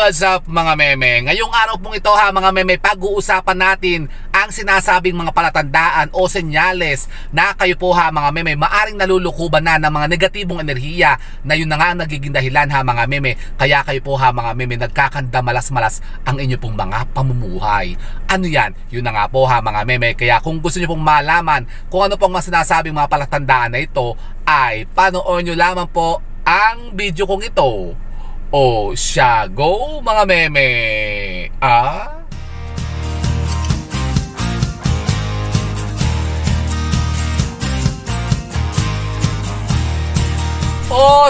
What's up mga meme? Ngayong araw pong ito ha mga meme, pag-uusapan natin ang sinasabing mga palatandaan o senyales na kayo po ha mga meme maaring nalulukuban na ng mga negatibong enerhiya na yun na nga nagiging dahilan ha mga meme. Kaya kayo po ha mga meme nagkakanda malas-malas ang inyo pong mga pamumuhay. Ano yan? Yun na nga po ha mga meme. Kaya kung gusto nyo pong malaman kung ano pong mga sinasabing mga palatandaan na ito, ay panoorin nyo lamang po ang video kong ito. O siya, go mga meme!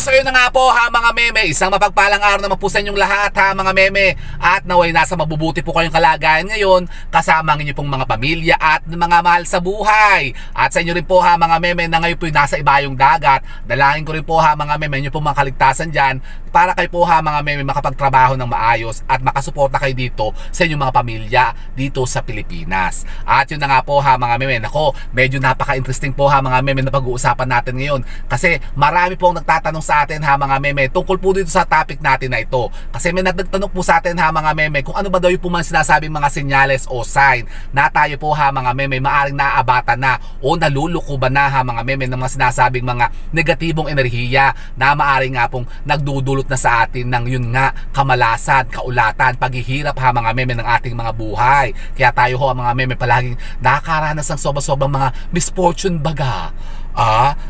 So yun na nga po ha mga meme, isang mapagpalang araw naman po sa inyong lahat ha mga meme. At naway nasa mabubuti po kayong kalagayan ngayon kasama ang inyo pong mga pamilya at mga mahal sa buhay. At sa inyo rin po ha mga meme na ngayon po nasa ibayong dagat, dalangin ko rin po ha mga meme inyo pong mga kaligtasan dyan para kayo po ha mga meme makapagtrabaho ng maayos at makasuporta kayo dito sa inyong mga pamilya dito sa Pilipinas. At yun na nga po ha mga meme, nako medyo napaka-interesting po ha mga meme na pag-uusapan natin ngayon kasi marami pong nagtatanong sa atin ha mga meme tungkol po dito sa topic natin na ito. Kasi may nagtanong po sa atin ha mga meme kung ano ba daw yung po man sinasabing mga senyales o sign na tayo po ha mga meme maaring naaabatan na o nalulukuban na ha mga meme ng mga sinasabing mga negatibong enerhiya na maaring nga pong nagdudulot na sa atin ng yun nga kamalasan, kaulatan, paghihirap ha mga meme ng ating mga buhay. Kaya tayo ho mga meme palaging nakakaranas ng sobrang mga misfortune baga.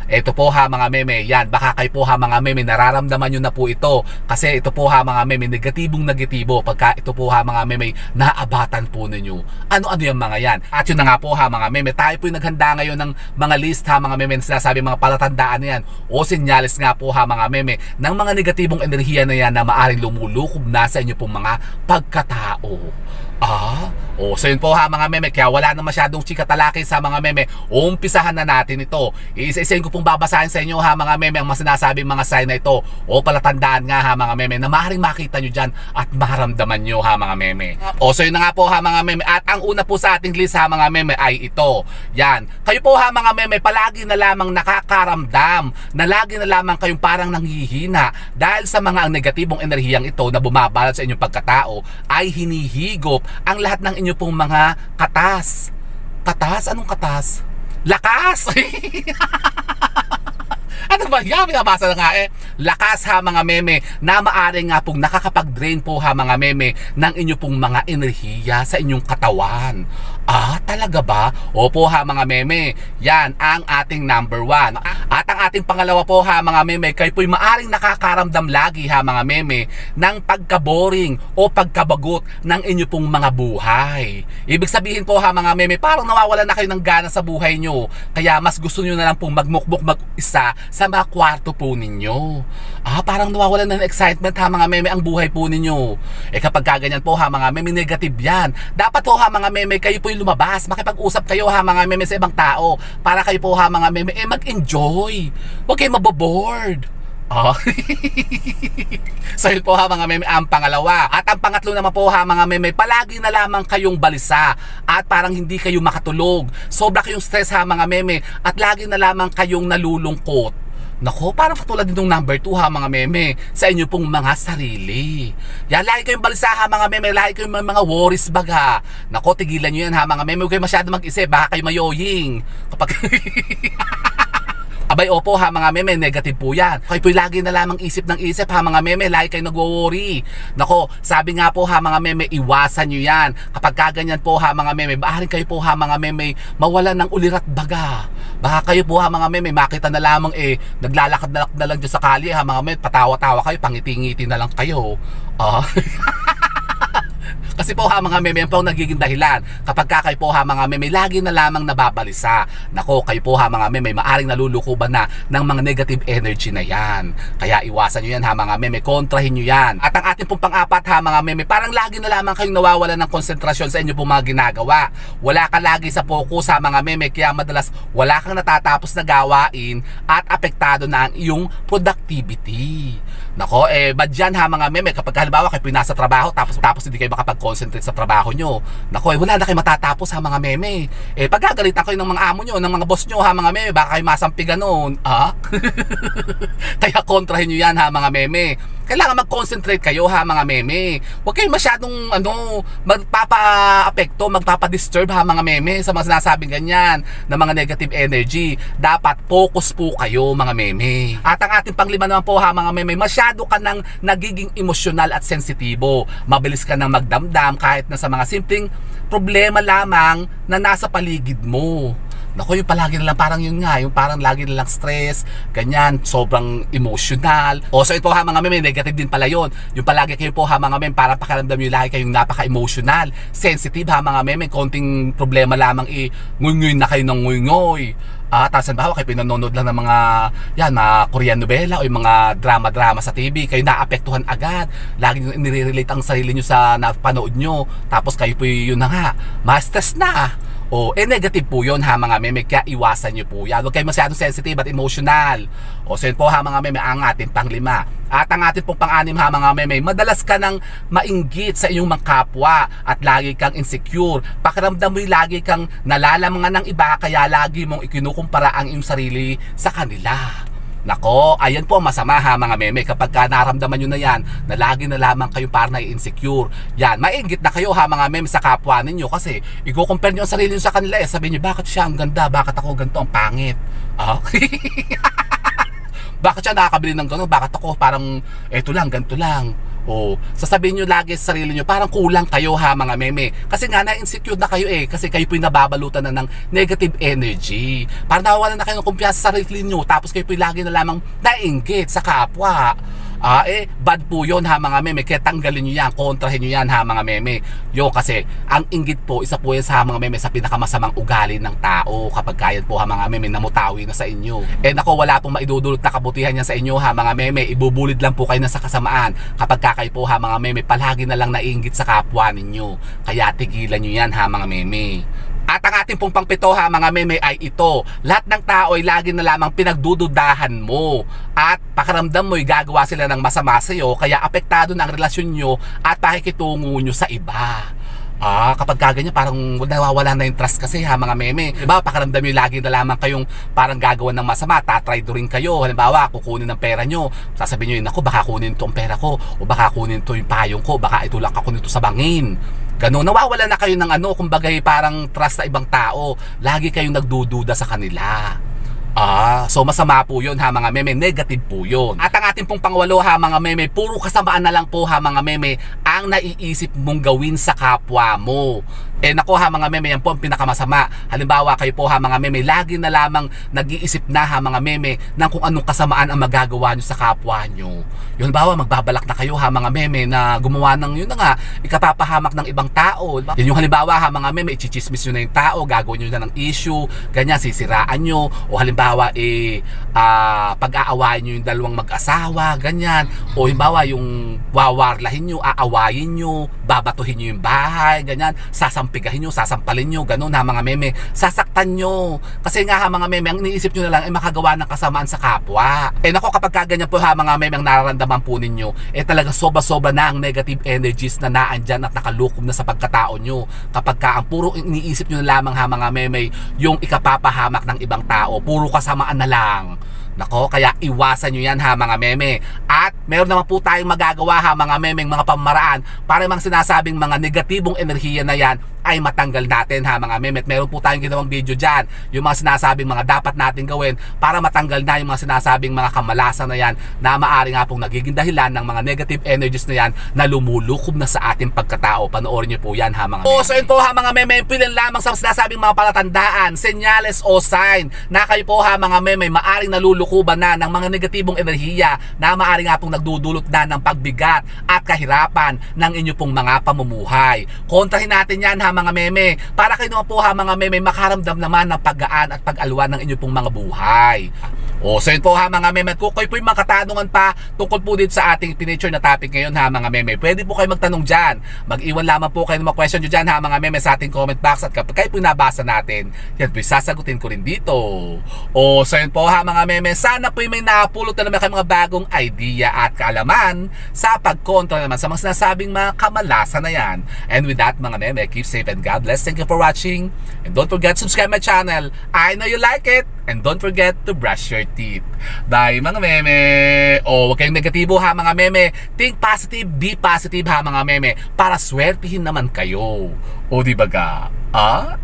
Ito po ha mga meme, yan, baka kayo po ha mga meme nararamdaman nyo na po ito kasi ito po ha mga meme negatibo pagka ito po ha mga meme naabatan po ninyo. Ano yung mga yan? At yun na nga po ha mga meme, tayo po yung naghanda ngayon ng mga list ha mga meme na sinasabi mga palatandaan na yan o senyales nga po ha mga meme ng mga negatibong enerhiya na yan na maaring lumulukob na sa inyo pong mga pagkatao. So yun po ha mga meme, kaya wala na masyadong chikatalakay sa mga meme. Umpisahan na natin ito. Isa-isahin ko pong babasahin sa inyo ha mga meme ang masinasabing mga sign na ito o palatandaan nga ha mga meme na maaaring makita nyo dyan at maramdaman nyo ha mga meme. So yun na nga po ha mga meme, at ang una po sa ating list ha mga meme ay ito. Yan, kayo po ha mga meme palagi na lamang nakakaramdam, na lagi na lamang kayong parang nanghihina dahil sa mga negatibong enerhiyang ito na bumabalot sa inyong pagkatao ay hinihigop ang lahat ng inyo pong mga katas. Katas? Anong katas? Lakas! Ano ba yan? Binabasa na nga lakas ha mga meme na maaring nga pong nakakapag-drain po ha mga meme ng inyo pong mga enerhiya sa inyong katawan. Talaga ba? Opo ha mga meme, yan ang ating number 1. At ang ating pangalawa po ha mga meme, kayo po'y maaring nakakaramdam lagi ha mga meme ng pagka-boring o pagkabagot ng inyo pong mga buhay. Ibig sabihin po ha mga meme, parang nawawalan na kayo ng gana sa buhay nyo. Kaya mas gusto nyo na lang pong magmukmuk mag-isa sa mga kwarto po ninyo. Parang nawawalan na ng excitement ha mga meme ang buhay po ninyo. Kapag kaganyan po ha mga meme, negative yan. Dapat po ha mga meme, kayo po yung lumabas, makipag-usap kayo ha mga meme sa ibang tao para kayo po ha mga meme mag-enjoy. Huwag kayo maboboard. So yun po ha mga meme ang pangalawa. At ang pangatlo naman po ha mga meme, palagi na lamang kayong balisa at parang hindi kayo makatulog. Sobra kayong stress ha mga meme at lagi na lamang kayong nalulungkot. Nako, parang katulad din ng number 2 ha mga meme sa inyo pong mga sarili. Yan, lagi kayong balisa ha mga meme, lagi kayong mga worries baga. Nako, tigilan nyo yan ha mga meme, huwag kayo masyado mag-isip, baka kayo mayoying kapag abay opo ha mga meme, negative po yan. Kayo po'y lagi na lamang isip ng isip ha mga meme, lagi kayo nagwo-worry. Nako, sabi nga po ha mga meme, iwasan nyo yan. Kapag kaganyan po ha mga meme, maaring kayo po ha mga meme mawalan ng ulirat baga. Baka kayo po ha mga meme, makita na lamang naglalakad na lang dyan sa kalye ha mga meme, patawa-tawa kayo, pangiti-ngiti na lang kayo. Kasi po ha mga meme, yan po nagiging dahilan kapag kayo po ha mga meme lagi na lamang nababalisa. Nako, kayo po ha mga meme maaring nalulukuban na ng mga negative energy na yan. Kaya iwasan nyo yan ha mga meme, kontrahin nyo yan. At ang ating pong pang-apat ha mga meme, parang lagi na lamang kayong nawawalan ng konsentrasyon sa inyo pong mga ginagawa. Wala ka lagi sa focus ha mga meme, kaya madalas wala kang natatapos na gawain at apektado na ang iyong productivity. Nako, bad yan ha mga meme kapag halimbawa kayo pinasa trabaho tapos hindi kayo makapag-concentrate sa trabaho nyo. Nako, wala na kayo matatapos ha mga meme. Pagkagalitan kayo ng mga amo nyo, ng mga boss nyo ha mga meme, baka kayo masampigan noon. Kaya kontrahin nyo yan ha mga meme. kailangan mag-concentrate kayo ha mga meme. Huwag kayo masyadong magpapa-apekto, magpapa-disturb ha mga meme sa mga sinasabing ganyan na mga negative energy. Dapat focus po kayo mga meme. At ang ating panglima naman po ha mga meme, masyado ka nang nagiging emosyonal at sensitibo. Mabilis ka nang magdamdam kahit na sa mga simpleng problema lamang na nasa paligid mo. Naku, yung palagi na lang parang yun nga, yung parang lagi na lang stress, ganyan, sobrang emotional. O so ito ha mga meme, negative din pala yun. Yung palagi kayo po ha mga meme, para pakiramdam nyo lagi kayong napaka-emotional, sensitive ha mga meme, konting problema lamang nguy-nguy na kayo ng nguy-nguy. Tapos halimbawa kayo pinanonood lang ng mga Korean novela o yung mga drama-drama sa TV, kayo naapektuhan agad. Lagi nyo nire-relate ang sarili nyo sa napanood nyo. Tapos kayo po yun na nga, ma-stress na. Negative po yun ha mga meme, kaya iwasan nyo po yan. Huwag kayo masyadong sensitive at emotional. So yun po ha mga meme, ang ating panglima. At ang ating pong pang-anim ha mga meme, madalas ka nang mainggit sa iyong mga kapwa at lagi kang insecure. Pakiramdam mo'y lagi kang nalalamangan ng iba, kaya lagi mong ikinukumpara ang iyong sarili sa kanila. Nako, ayan po ang masama ha mga meme, kapag naramdaman nyo na yan na lagi na lamang kayo parang nai-insecure. Yan, mainggit na kayo ha mga meme sa kapwa ninyo, kasi i-compare nyo ang sarili nyo sa kanila. Sabihin nyo, bakit siya ang ganda, bakit ako ganito ang pangit? Bakit siya nakakabili ng gano'n, bakit ako parang eto lang, ganito lang. Sasabihin nyo lagi sa sarili nyo, parang kulang kayo ha mga meme. Kasi nga na-insecure na kayo kasi kayo po'y nababalutan na ng negative energy. Parang nawawalan na kayo ng kumpiyansa sa sarili nyo, tapos kayo po'y lagi na lamang nainggit sa kapwa. Bad po yun ha mga meme, kaya tanggalin nyo yan, kontrahin nyo yan ha mga meme. Kasi ang inggit po, isa po yan sa mga meme sa pinakamasamang ugali ng tao, kapag kayan po ha mga meme namutawi na sa inyo. Nako, wala pong maidudulot na kabutihan yan sa inyo ha mga meme, ibubulid lang po kayo na sa kasamaan kapag kayo po ha mga meme palagi na lang nainggit sa kapwa ninyo. Kaya tigilan nyo yan ha mga meme. At ang ating pong pangpito ha mga meme ay ito: lahat ng tao ay lagi na lamang pinagdududahan mo at pakiramdam mo'y gagawa sila ng masama sa iyo, kaya apektado na ang relasyon nyo at pakikitungo nyo sa iba. Kapag kaganyan, parang nawawala na yung trust kasi ha mga meme. Diba, pakiramdam nyo lagi na lamang kayong parang gagawa ng masama, tatry rin kayo. Halimbawa, kukunin ng pera nyo, sasabihin nyo, naku, baka kunin itong pera ko, o baka kunin ito yung payong ko, baka itulak ako nito sa bangin. Ganun, nawawala na kayo ng kumbaga parang trust sa ibang tao. Lagi kayong nagdududa sa kanila. So masama po yun ha mga meme, negative po yun. At ang ating pong pangwalo ha mga meme, puro kasamaan na lang po ha mga meme ang naiisip mong gawin sa kapwa mo. Nako ha mga meme, yan po ang pinakamasama. Halimbawa kayo po ha mga meme, lagi na lamang nag-iisip na ha mga meme ng kung anong kasamaan ang magagawa nyo sa kapwa nyo. Yun bawa, magbabalak na kayo ha mga meme na gumawa ng yun na nga, ikapapahamak ng ibang tao. Yun yung halimbawa ha mga meme, ichichismis nyo na yung tao, gagawin nyo na ng issue, ganyan, sisiraan nyo. O halimbawa pag-aawayin nyo yung dalawang mag-asawa, ganyan. O halimbawa yung wawarlahin nyo, aawayin nyo, babatuhin nyo yung bahay, ganyan, sasampigahin nyo, sasampalin nyo, ganun ha mga meme, sasaktan nyo. Kasi nga ha mga meme, ang iniisip nyo na lang ay makagawa ng kasamaan sa kapwa. Nako, kapag kaganyan po ha mga meme, ang nararamdaman po ninyo, talaga sobra-sobra na ang negative energies na naandyan at nakalukom na sa pagkatao nyo. Kapag ka ang puro iniisip nyo na lamang ha mga meme, yung ikapapahamak ng ibang tao, puro kasamaan na lang. Nako, kaya iwasan nyo yan ha mga meme. At meron naman po tayong magagawa ha mga meme, mga pamaraan para mang sinasabing mga negatibong enerhiya na yan ay matanggal natin ha mga meme. At meron po tayong ginawang video dyan, yung mga sinasabing mga dapat natin gawin para matanggal na yung mga sinasabing mga kamalasan na yan na maaari nga pong nagiging dahilan ng mga negative energies na yan na lumulukob na sa ating pagkatao. Panoorin nyo po yan ha mga meme. So yun po ha mga meme, pilan lamang sa sinasabing mga palatandaan, senyales o sign na kayo po ha mga meme maaring nalulukuban na ng mga negatibong enerhiya na maaari nga pong nagdudulot na ng pagbigat at kahirapan ng inyo pong mga pamumuhay. Kontrahin natin yan ha mga meme, para kayo naman po ha mga meme makaramdam naman ng paggaan at pag-alwan ng inyo pong mga buhay. So yun po ha mga meme, at kung kayo po yung mga katanungan pa tungkol po dito sa ating pinicture na topic ngayon ha mga meme, pwede po kayo magtanong dyan. Mag-iwan lamang po kayo ng mga question nyo dyan ha mga meme sa ating comment box, at kapag kayo po nabasa natin, yan po sasagutin ko rin dito. So yun po ha mga meme, sana po yung may napulot na naman kayo mga bagong idea at kaalaman sa pagkontra naman sa mga sinasabing mga kamalasan na yan. And with that mga meme, keep safe and God bless. Thank you for watching, and don't forget to subscribe my channel. I know you like it. And don't forget to brush your teeth. Bye mga meme! O, huwag kayong negatibo ha mga meme. Think positive, be positive ha mga meme. Para swertihin naman kayo. O di ba ga? Ah?